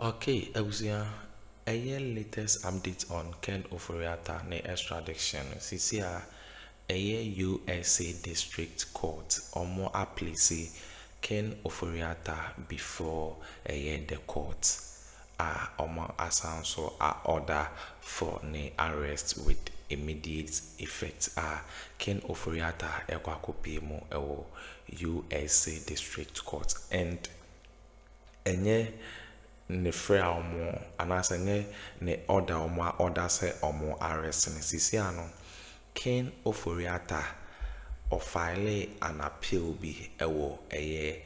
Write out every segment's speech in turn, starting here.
Okay, Eusia, a year latest update on Ken Oforiatta ne extradition. CCR, a year USA District Court, or more aptly Ken Oforiatta before a year the court. Omo asanso order for ne arrest with immediate effect. Ken Oforiatta ekwakopi mu ewo USA District Court and enye ne frɛ a ɔmo anaasɛ nye ne order ɔmo a order sɛ ɔmo arrest ne sisi ano Ken Oforiatta ɔfile an appeal bi ɛwɔ ɛyɛ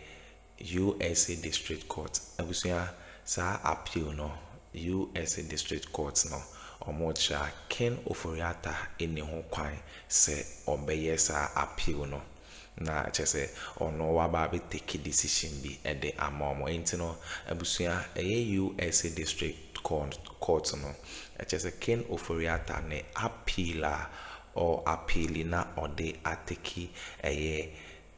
USA District Court abusua saa appeal no USA District Court no ɔmo kyerɛ Ken Oforiatta ɛni ho kwan sɛ ɔbɛyɛ saa appeal no na kyerɛ ono waba be take decision bi ɛde ama ɔmo enti no abusua ɛyɛ USA District Court no kyerɛ Ken Oforiatta ne appeal or appeal na ɔde ateki ɛyɛ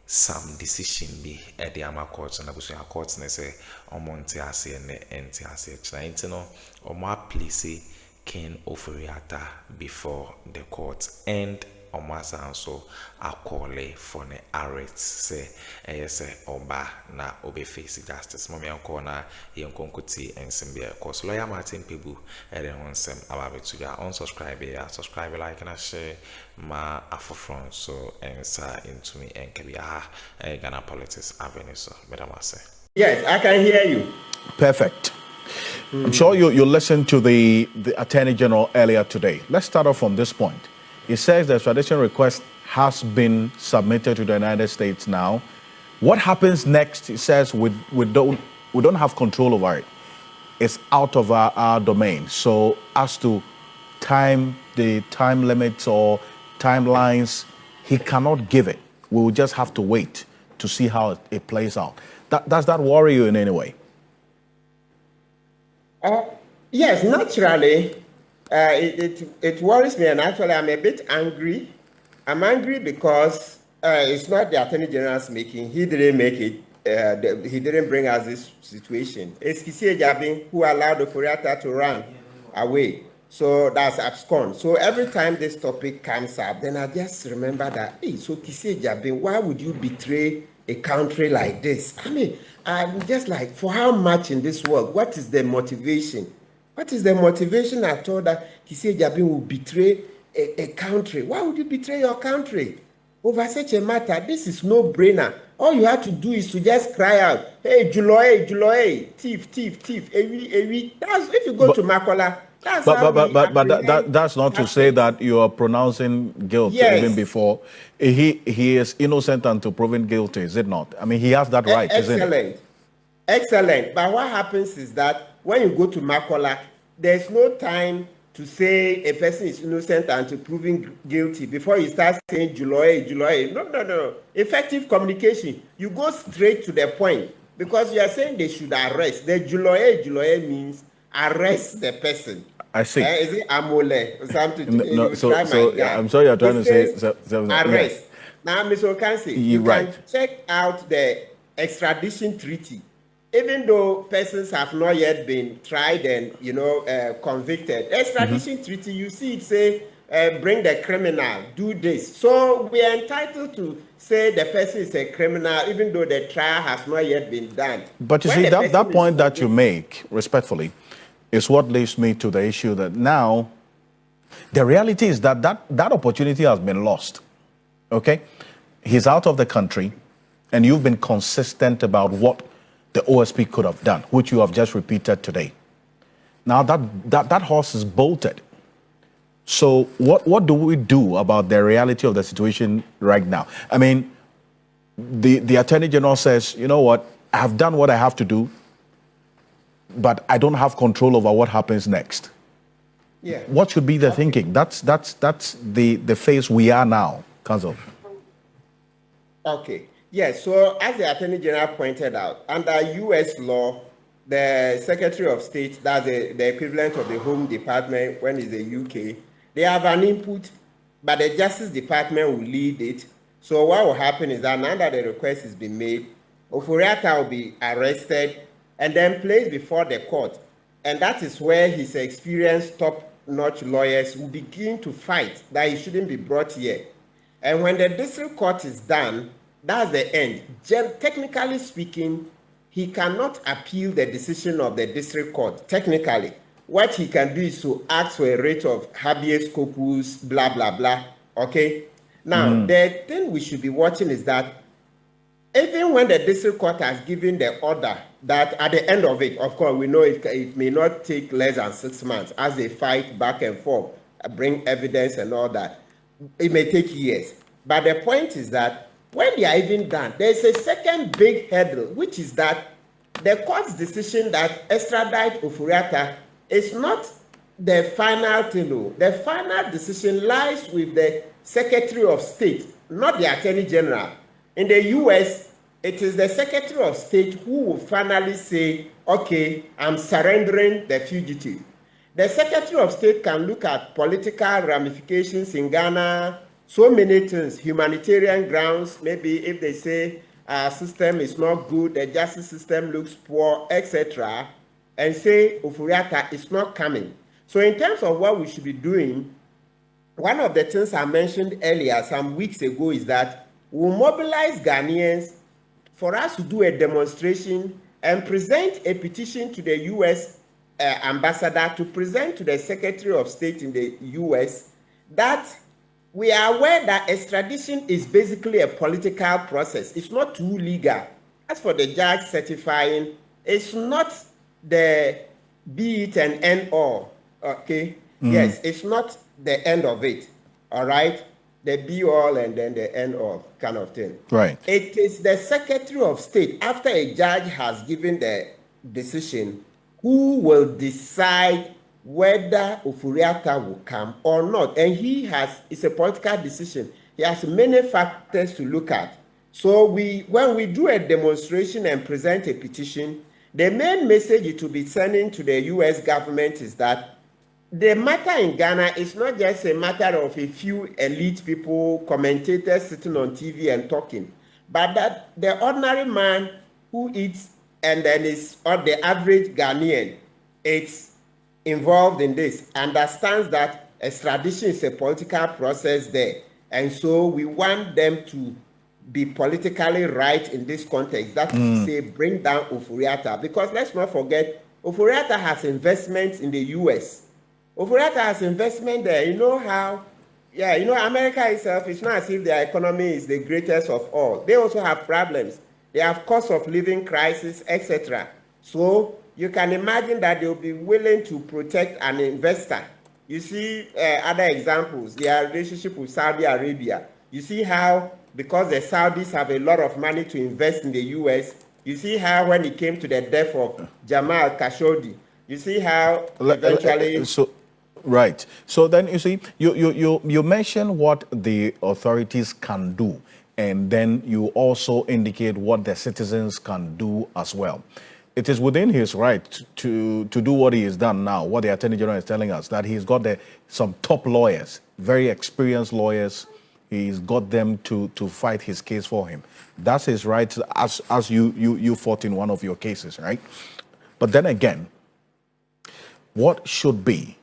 some decision bi ɛde ama court na abusua court ne sɛ ɔmo nte ase ne nte ase kyerɛ enti no ɔmo appeal Ken Oforiatta before the court and Omasanso a call for the arrest say oba na obe face justice mommy uncle na yen konkuti and simbia cause lawyer Martin Pebu eden honsem ababetu ya unsubscribe ya subscribe like and share ma afofron so ensa into me and kabia Ghana politics avenue so medamase. Yes, I can hear you. Perfect. I'm sure you listened to the Attorney General earlier today. Let's start off from this point. He says the extradition request has been submitted to the United States now. What happens next? He says we don't have control over it. It's out of our domain. So as to the time limits or timelines, he cannot give it. We will just have to wait to see how it plays out. Does that worry you in any way? Yes, naturally. It worries me, and actually I'm a bit angry. I'm angry because it's not the Attorney General's making. He didn't make it. He didn't bring us this situation. It's Kissie Jabin who allowed Oforiatta to run away. So that's abscond. So every time this topic comes up, then I just remember that, hey, so Kissie Jabin, why would you betray a country like this? I mean, I'm just like, for how much in this world? What is the motivation? What is the motivation at all that Kissie Jabin will betray a country? Why would you betray your country over such a matter? This is no-brainer. All you have to do is to just cry out, hey, Juloe, thief, ewi. That's if you go to Makola. That's that's not to say that you are pronouncing guilt even before. He is innocent until proven guilty, is it not? I mean, he has that right, isn't it? Excellent. But what happens is that when you go to Makola, there's no time to say a person is innocent until proven guilty before you start saying Juloe. No. Effective communication. You go straight to the point because you are saying they should arrest. The Juloe means arrest the person. I see. Is it Amole or something? No, so I'm sorry you're trying to say arrest. Now, Mr. Okansi, you can check out the extradition treaty. Even though persons have not yet been tried and convicted, extradition treaty, you see it say bring the criminal, do this. So we are entitled to say the person is a criminal, even though the trial has not yet been done. But you see, that point that you make, respectfully, is what leads me to the issue that now the reality is that opportunity has been lost. Okay, he's out of the country, and you've been consistent about what the OSP could have done, which you have just repeated today. Now that horse is bolted. So what do we do about the reality of the situation right now? I mean, the Attorney General says, you know what, I have done what I have to do, but I don't have control over what happens next. Yeah. What should be the thinking? That's the phase we are now, Council. Okay. Yes, so as the Attorney General pointed out, under U.S. law, the Secretary of State, that's the equivalent of the Home Department when it's the UK, they have an input, but the Justice Department will lead it. So what will happen is that now that the request has been made, Oforiatta will be arrested and then placed before the court. And that is where his experienced top-notch lawyers will begin to fight that he shouldn't be brought here. And when the district court is done, that's the end. Technically speaking, he cannot appeal the decision of the district court. Technically, what he can do is to ask for a writ of habeas corpus, blah, blah, blah. Okay? Now, the thing we should be watching is that even when the district court has given the order that at the end of it, of course, we know it may not take less than 6 months as they fight back and forth, bring evidence and all that. It may take years. But the point is that when they are even done, there's a second big hurdle, which is that the court's decision that extradite O.Atta is not the final thing. The final decision lies with the Secretary of State, not the Attorney General. In the US, it is the Secretary of State who will finally say, okay, I'm surrendering the fugitive. The Secretary of State can look at political ramifications in Ghana, so many things, humanitarian grounds, maybe if they say our system is not good, the justice system looks poor, etc., and say O.Atta is not coming. So in terms of what we should be doing, one of the things I mentioned earlier some weeks ago is that we'll mobilize Ghanaians for us to do a demonstration and present a petition to the U.S. Ambassador to present to the Secretary of State in the U.S. that we are aware that extradition is basically a political process. It's not too legal. As for the judge certifying, it's not the be it and end all. Okay? Yes, it's not the end of it. All right? The be all and then the end all kind of thing. Right. It is the Secretary of State, after a judge has given the decision, who will decide whether O.Atta will come or not. And it's a political decision. He has many factors to look at. So when we do a demonstration and present a petition, the main message it will be sending to the U.S. government is that the matter in Ghana is not just a matter of a few elite people, commentators sitting on TV and talking, but that the ordinary man who eats and then is, or the average Ghanaian, it's involved in this, understands that extradition is a political process there. And so we want them to be politically right in this context. That is to say, bring down O.Atta. Because let's not forget, O.Atta has investments in the U.S. O.Atta has investment there. You know how, America itself, it's not as if their economy is the greatest of all. They also have problems. They have cost of living crisis, etc. So you can imagine that they'll be willing to protect an investor. You see other examples, their relationship with Saudi Arabia. You see how, because the Saudis have a lot of money to invest in the U.S., you see how when it came to the death of Jamal Khashoggi, you see how eventually... Right. So then you see, you mention what the authorities can do, and then you also indicate what the citizens can do as well. It is within his right to do what he has done now, what the Attorney General is telling us, that he's got some top lawyers, very experienced lawyers. He's got them to fight his case for him. That's his right, as you fought in one of your cases, right? But then again, what should be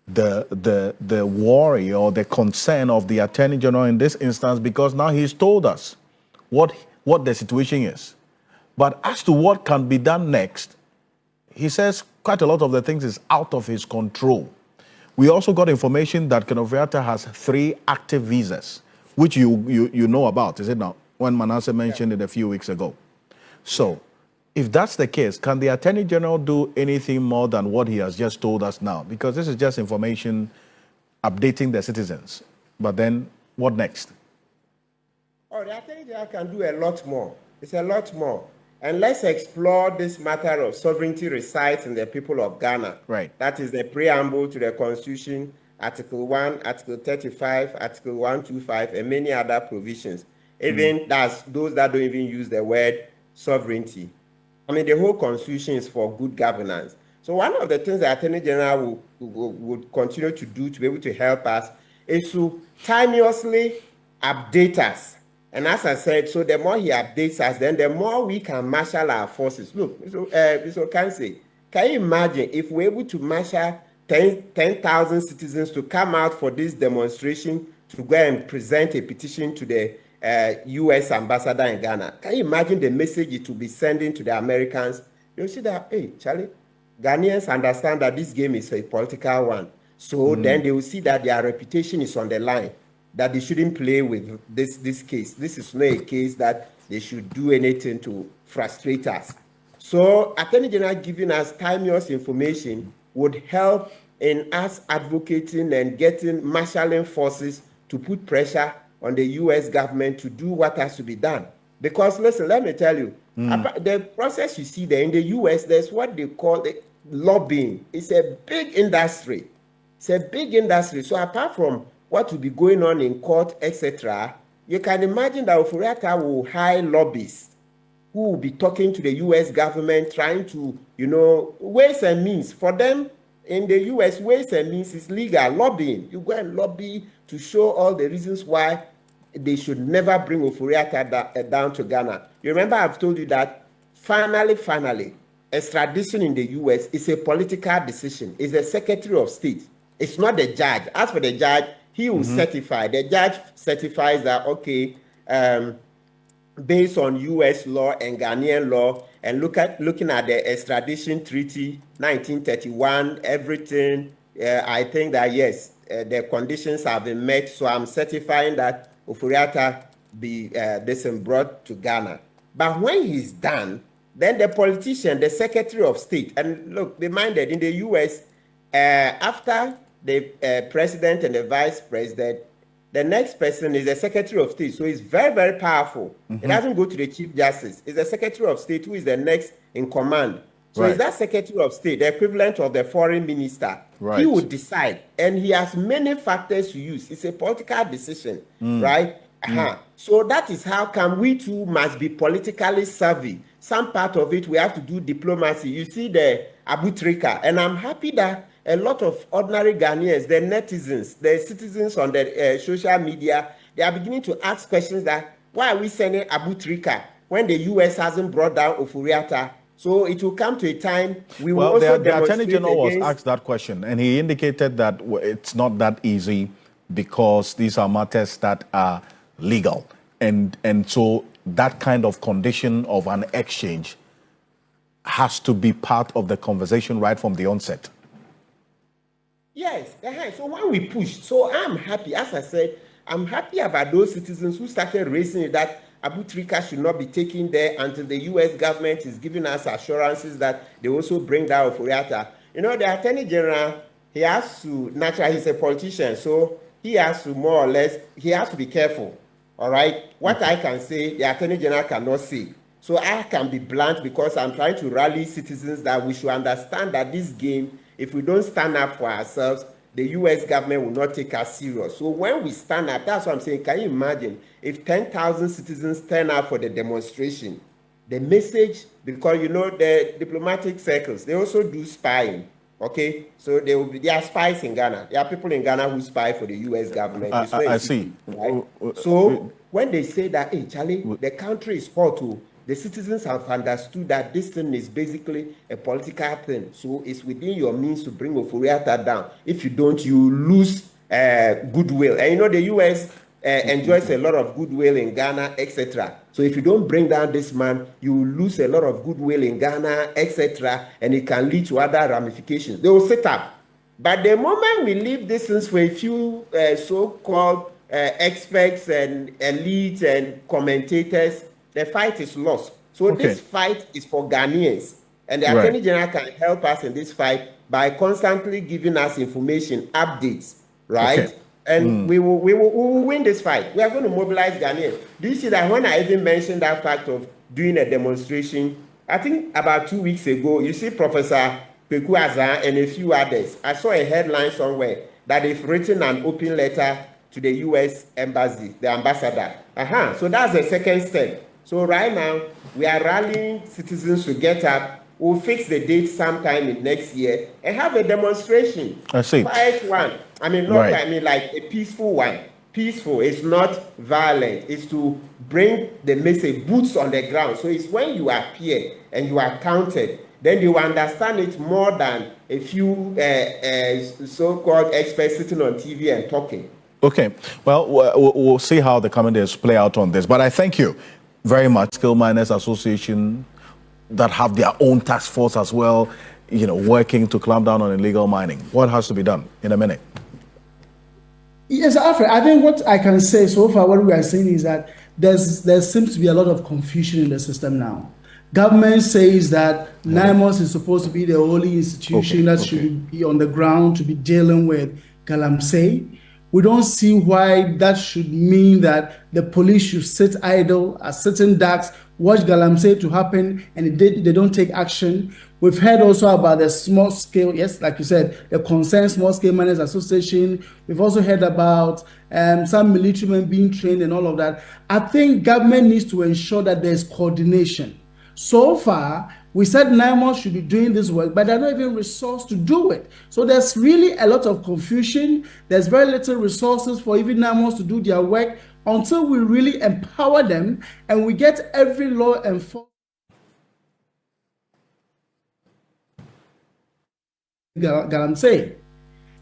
the worry or the concern of the Attorney General in this instance? Because now he's told us what the situation is. But as to what can be done next, he says quite a lot of the things is out of his control. We also got information that O.Atta has 3 active visas, which you know about, is it not? When Manasseh mentioned it a few weeks ago. So, if that's the case, can the Attorney General do anything more than what he has just told us now? Because this is just information updating the citizens. But then, what next? Oh, the Attorney General can do a lot more. It's a lot more. And let's explore this matter of sovereignty resides in the people of Ghana. Right. That is the preamble to the Constitution, Article 1, Article 35, Article 125, and many other provisions. Even that's those that don't even use the word sovereignty. I mean, the whole Constitution is for good governance. So one of the things the Attorney General would continue to do to be able to help us is to timeously update us. And as I said, so the more he updates us, then the more we can marshal our forces. Look, so Kansi, Can you imagine if we're able to marshal 10,000 citizens to come out for this demonstration to go and present a petition to the U.S. ambassador in Ghana? Can you imagine the message it will be sending to the Americans? You'll see that, hey, Charlie, Ghanaians understand that this game is a political one. So then they will see that their reputation is on the line, that they shouldn't play with this case. This is not a case that they should do anything to frustrate us. So Attorney General giving us timeous information would help in us advocating and getting marshalling forces to put pressure on the U.S. government to do what has to be done. Because listen, let me tell you, the process you see there in the U.S., there's what they call the lobbying. It's a big industry. It's a big industry. So apart from what will be going on in court, etc., you can imagine that O.Atta will hire lobbyists who will be talking to the U.S. government, trying to, ways and means. For them, in the U.S., ways and means is legal, lobbying. You go and lobby to show all the reasons why they should never bring O.Atta down to Ghana. You remember I've told you that finally, extradition in the U.S. is a political decision. It's the Secretary of State. It's not the judge. As for the judge, he will certify. The judge certifies that, okay, based on U.S. law and Ghanaian law, and looking at the extradition treaty, 1931, everything, I think that, yes, the conditions have been met. So I'm certifying that O.Atta be brought to Ghana. But when he's done, then the politician, the Secretary of State, and look, be minded, in the U.S., after the president and the vice president, the next person is the Secretary of State. So it's very, very powerful. It doesn't go to the Chief Justice. It's the Secretary of State who is the next in command. So it's that Secretary of State, the equivalent of the Foreign Minister. He would decide. And he has many factors to use. It's a political decision, right? So that is how come we too must be politically savvy. Some part of it, we have to do diplomacy. You see the Abutrika, and I'm happy that a lot of ordinary Ghanaians, the netizens, the citizens on the social media, they are beginning to ask questions that, why are we sending Abutrika when the U.S. hasn't brought down O.Atta? So it will come to a time we will also demonstrate the Attorney General was against... asked that question, and he indicated that it's not that easy because these are matters that are legal. And so that kind of condition of an exchange has to be part of the conversation right from the onset. Yes. So when we push, so I'm happy, as I said, I'm happy about those citizens who started raising it that Abutrika should not be taken there until the U.S. government is giving us assurances that they also bring down O.Atta. The Attorney General, he has to, naturally, he's a politician, so he has to more or less, he has to be careful, all right? What I can say, the Attorney General cannot say. So I can be blunt because I'm trying to rally citizens that we should understand that this game, if we don't stand up for ourselves, the U.S. government will not take us serious. So when we stand up, that's what I'm saying. Can you imagine if 10,000 citizens turn out for the demonstration? The message, because the diplomatic circles, they also do spying. Okay, so there are spies in Ghana. There are people in Ghana who spy for the U.S. government. I see. Right? So when they say that, hey, Charlie, the country is hot too, the citizens have understood that this thing is basically a political thing. So it's within your means to bring O.Atta down. If you don't, you lose goodwill. And the U.S. Enjoys a lot of goodwill in Ghana, etc. So if you don't bring down this man, you will lose a lot of goodwill in Ghana, etc. And it can lead to other ramifications. They will set up. But the moment we leave this things for a few so-called experts and elites and commentators, the fight is lost. So this fight is for Ghanaians. And the Attorney General can help us in this fight by constantly giving us information, updates, right? And we will win this fight. We are going to mobilize Ghanaians. Do you see that when I even mentioned that fact of doing a demonstration, I think about 2 weeks ago, you see Professor Peku Azan and a few others. I saw a headline somewhere that they've written an open letter to the U.S. Embassy, the ambassador. So that's the second step. So right now, we are rallying citizens to get up. We'll fix the date sometime in next year and have a demonstration. I see. Quiet one. I mean, like a peaceful one. Peaceful. It's not violent. It's to bring the message, boots on the ground. So it's when you appear and you are counted then you understand it more than a few so-called experts sitting on TV and talking. Okay, well, we'll see how the coming days play out on this. But I thank you very much, Skill Miners Association, that have their own task force as well, you know, working to clamp down on illegal mining. What has to be done in a minute? Yes, Alfred, I think what I can say so far, what we are saying is that there seems to be a lot of confusion in the system now. Government says that NIMOS is supposed to be the only institution that should be on the ground to be dealing with galamsey. We don't see why that should mean that the police should sit idle at certain ducks, watch galamsey to happen, and they don't take action. We've heard also about the small scale, yes, like you said, the Concerned Small Scale Miners Association. We've also heard about some military men being trained and all of that. I think government needs to ensure that there's coordination. So far, we said NIMOS should be doing this work, but they're not even resourced to do it. So there's really a lot of confusion. There's very little resources for even NIMOS to do their work until we really empower them and we get every law enforcement. Galamsey.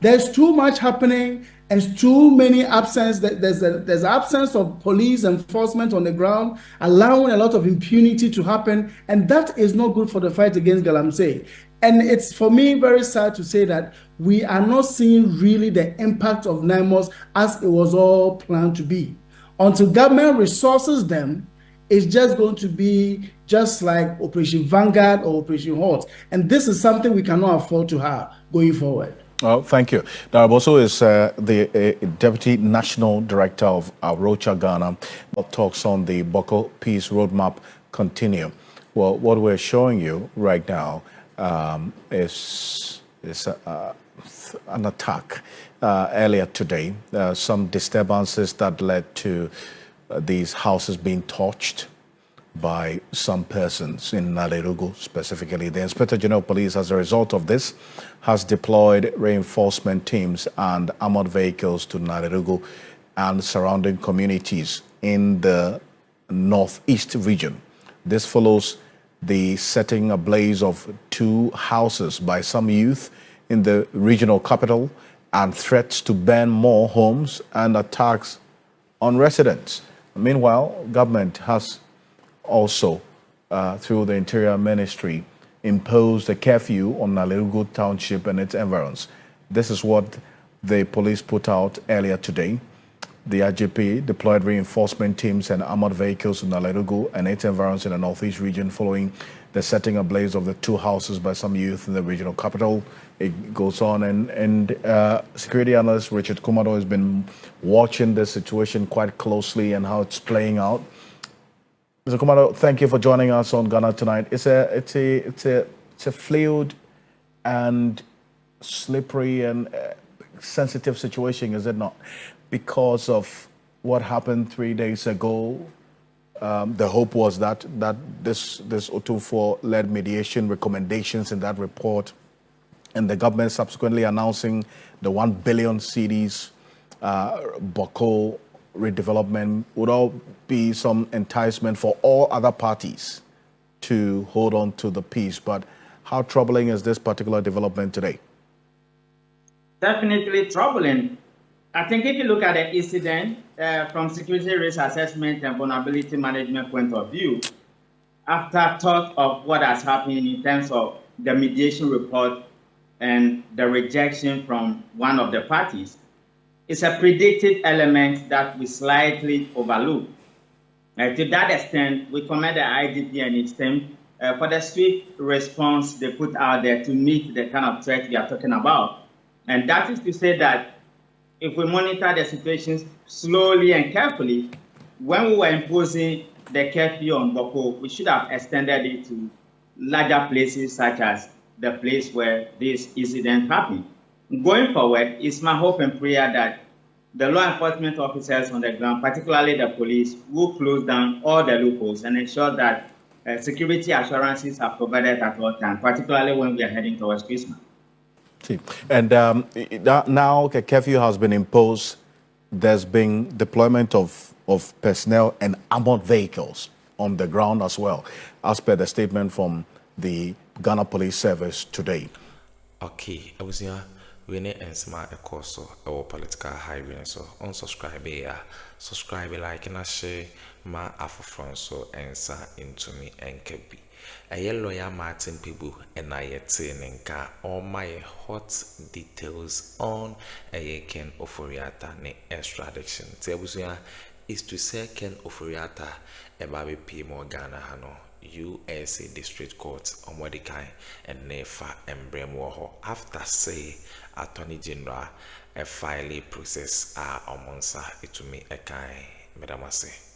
There's too much happening and too many absence. There's absence of police enforcement on the ground, allowing a lot of impunity to happen, and that is not good for the fight against galamsey. And it's, for me, very sad to say that we are not seeing really the impact of NIMOS as it was all planned to be. Until government resources them, it's just going to be just like Operation Vanguard or Operation Hot. And this is something we cannot afford to have going forward. Oh, thank you. Daraboso is the Deputy National Director of Arocha Ghana. What talks on the Boko Peace Roadmap continue. Well, what we're showing you right now is an attack earlier today. Some disturbances that led to these houses being torched by some persons in Nalerigu specifically. The Inspector General of Police, as a result of this, has deployed reinforcement teams and armored vehicles to Nalerigu and surrounding communities in the northeast region. This follows the setting ablaze of 2 houses by some youth in the regional capital and threats to burn more homes and attacks on residents. Meanwhile, government has also, through the Interior Ministry, imposed a curfew on Nalerigu Township and its environs. This is what the police put out earlier today. The IGP deployed reinforcement teams and armored vehicles to Nalerigu and its environs in the northeast region following the setting ablaze of the 2 houses by some youth in the regional capital. It goes on, and security analyst Richard Kumado has been watching this situation quite closely and how it's playing out. Mr. Kumado, thank you for joining us on Ghana Tonight. It's a fluid and slippery and sensitive situation, is it not? Because of what happened 3 days ago. The hope was that this Akuffo-led mediation recommendations in that report, and the government subsequently announcing the 1 billion cedis Boko redevelopment would all be some enticement for all other parties to hold on to the peace. But how troubling is this particular development today? Definitely troubling. I think if you look at the incident from security risk assessment and vulnerability management point of view, after thought of what has happened in terms of the mediation report and the rejection from one of the parties, it's a predictive element that we slightly overlook. To that extent, we commend the IGP and its team for the swift response they put out there to meet the kind of threat we are talking about. And that is to say that if we monitor the situations slowly and carefully, when we were imposing the curfew on Boko, we should have extended it to larger places such as the place where this incident happened. Going forward, it's my hope and prayer that the law enforcement officers on the ground, particularly the police, will close down all the loopholes and ensure that security assurances are provided at all times, particularly when we are heading towards Christmas. And now the curfew has been imposed. There's been deployment of personnel and armored vehicles on the ground as well, as per the statement from the Ghana Police Service today. Okay, I was here. We need and smart a course or political highway so unsubscribe here. Subscribe, like, and share my Afro so answer into me and kebi. A lawyer Martin people and I saying all my hot details on a Ken O.Atta ne extradition. Tebusia is to say Ken O.Atta a baby P more Ghana Hano. USA District Court on Mordecai and Nefa and Bremwoho after say Attorney General a file process are on Monsa it to me a kind Madam say.